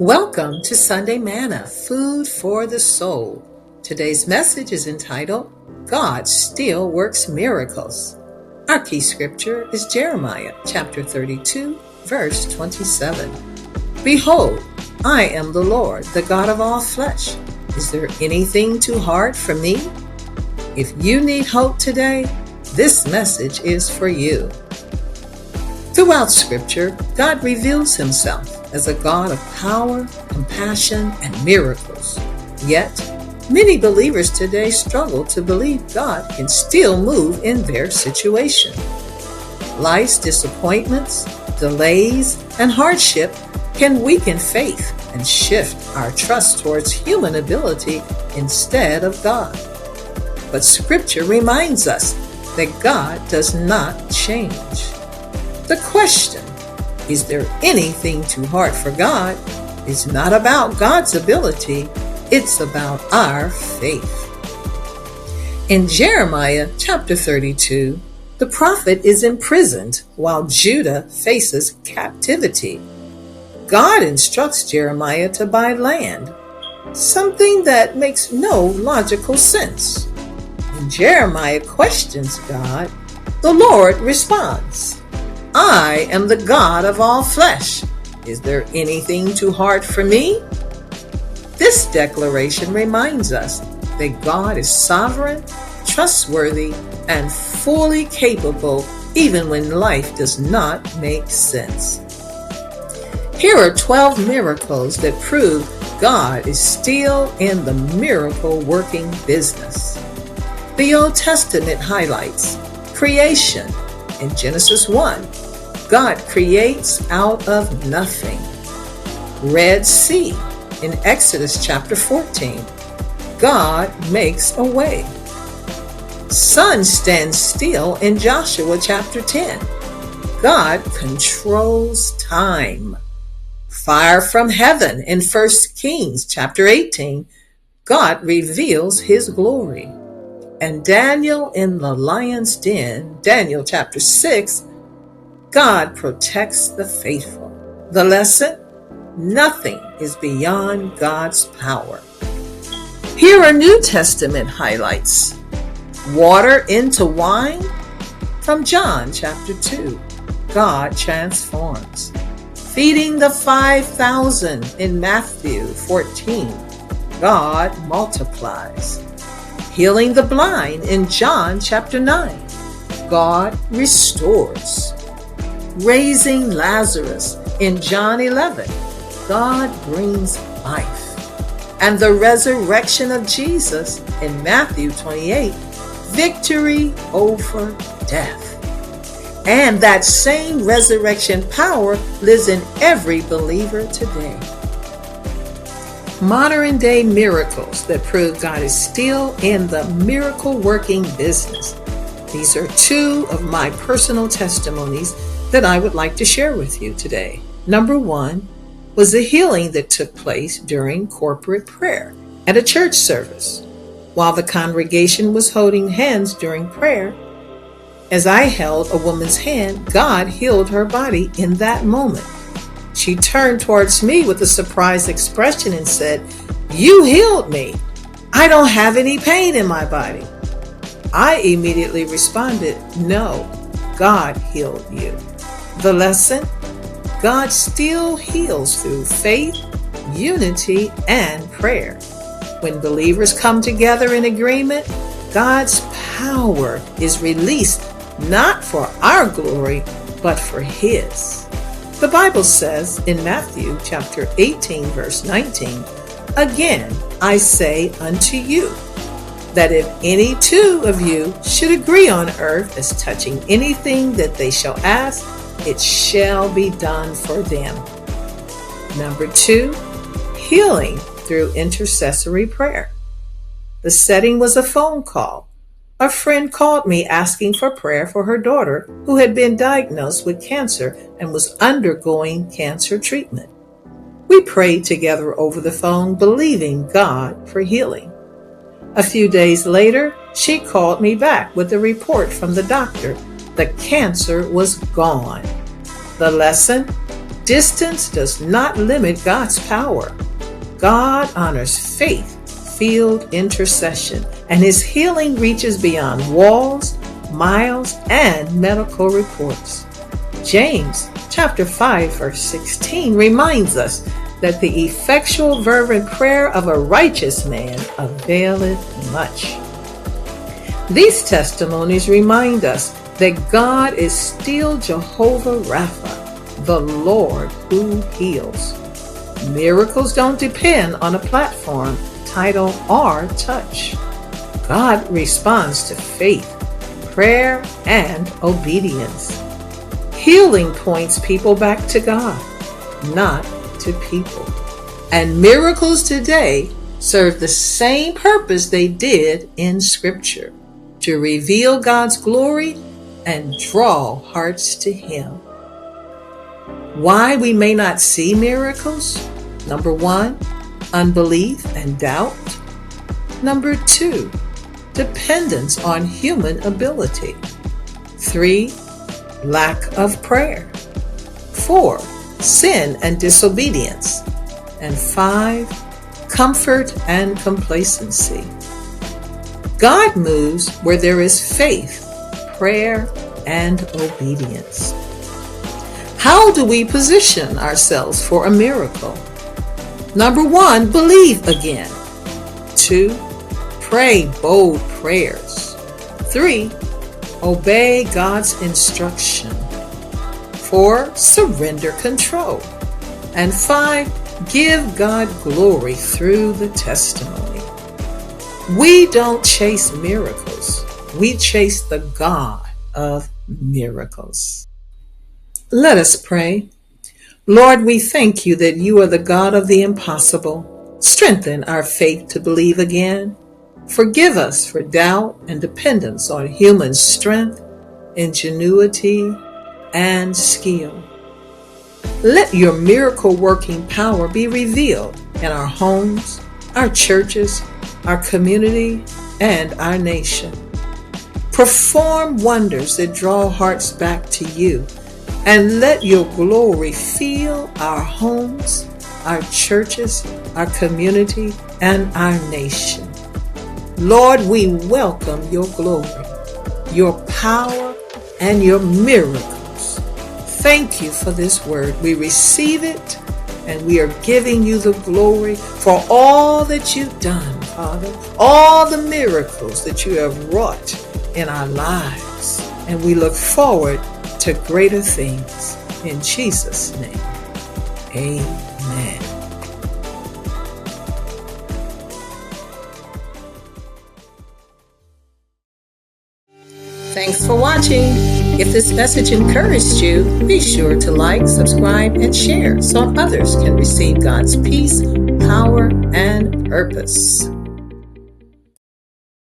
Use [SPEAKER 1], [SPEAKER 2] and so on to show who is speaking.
[SPEAKER 1] Welcome to Sunday Manna, Food for the Soul. Today's message is entitled, God Still Works Miracles. Our key scripture is Jeremiah chapter 32, verse 27. Behold, I am the Lord, the God of all flesh. Is there anything too hard for me? If you need hope today, this message is for you. Throughout Scripture, God reveals himself as a God of power, compassion, and miracles. Yet, many believers today struggle to believe God can still move in their situation. Life's disappointments, delays, and hardship can weaken faith and shift our trust towards human ability instead of God. But Scripture reminds us that God does not change. The question, is there anything too hard for God, is not about God's ability, it's about our faith. In Jeremiah chapter 32, the prophet is imprisoned while Judah faces captivity. God instructs Jeremiah to buy land, something that makes no logical sense. When Jeremiah questions God, the Lord responds, I am the God of all flesh. Is there anything too hard for me? This declaration reminds us that God is sovereign, trustworthy, and fully capable even when life does not make sense. Here are 12 miracles that prove God is still in the miracle-working business. The Old Testament highlights creation. In Genesis 1, God creates out of nothing. Red Sea. In Exodus chapter 14, God makes a way. Sun stands still in Joshua chapter 10. God controls time. Fire from heaven in 1 Kings chapter 18. God reveals his glory. And Daniel in the lion's den, Daniel chapter 6, God protects the faithful. The lesson? Nothing is beyond God's power. Here are New Testament highlights. Water into wine? From John chapter 2, God transforms. Feeding the 5,000 in Matthew 14, God multiplies. Healing the blind in John chapter 9, God restores. Raising Lazarus in John 11, God brings life. And the resurrection of Jesus in Matthew 28, victory over death. And that same resurrection power lives in every believer today. Modern day miracles that prove God is still in the miracle working business. These are two of my personal testimonies that I would like to share with you today. Number one was the healing that took place during corporate prayer at a church service. While the congregation was holding hands during prayer, as I held a woman's hand, God healed her body in that moment. She turned towards me with a surprised expression and said, "You healed me. I don't have any pain in my body." I immediately responded, "No, God healed you." The lesson? God still heals through faith, unity, and prayer. When believers come together in agreement, God's power is released not for our glory, but for His. The Bible says in Matthew chapter 18, verse 19, "Again I say unto you, that if any two of you should agree on earth as touching anything that they shall ask, it shall be done for them." Number two, healing through intercessory prayer. The setting was a phone call. A friend called me asking for prayer for her daughter who had been diagnosed with cancer and was undergoing cancer treatment. We prayed together over the phone, believing God for healing. A few days later, she called me back with a report from the doctor. The cancer was gone. The lesson? Distance does not limit God's power. God honors faith-filled intercession, and his healing reaches beyond walls, miles, and medical reports. James chapter 5, verse 16 reminds us that the effectual fervent prayer of a righteous man availeth much. These testimonies remind us that God is still Jehovah Rapha, the Lord who heals. Miracles don't depend on a platform, title, or touch. God responds to faith, prayer, and obedience. Healing points people back to God, not to people. And miracles today serve the same purpose they did in Scripture, to reveal God's glory and draw hearts to Him. Why we may not see miracles? Number 1, unbelief and doubt. Number 2, dependence on human ability. 3, lack of prayer. 4, sin and disobedience. And 5, comfort and complacency. God moves where there is faith, prayer, and obedience. How do we position ourselves for a miracle? Number 1, believe again. 2, pray bold prayers. 3, obey God's instruction. 4, surrender control. And 5, give God glory through the testimony. We don't chase miracles. We chase the God of miracles. Let us pray. Lord, we thank you that you are the God of the impossible. Strengthen our faith to believe again. Forgive us for doubt and dependence on human strength, ingenuity, and skill. Let your miracle-working power be revealed in our homes, our churches, our community, and our nation. Perform wonders that draw hearts back to you, and let your glory fill our homes, our churches, our community, and our nation. Lord, we welcome your glory, your power, and your miracles. Thank you for this word. We receive it, and we are giving you the glory for all that you've done, Father, all the miracles that you have wrought in our lives. And we look forward to greater things. In Jesus' name, amen. Thanks for watching. If this message encouraged you, be sure to like, subscribe, and share so others can receive God's peace, power, and purpose.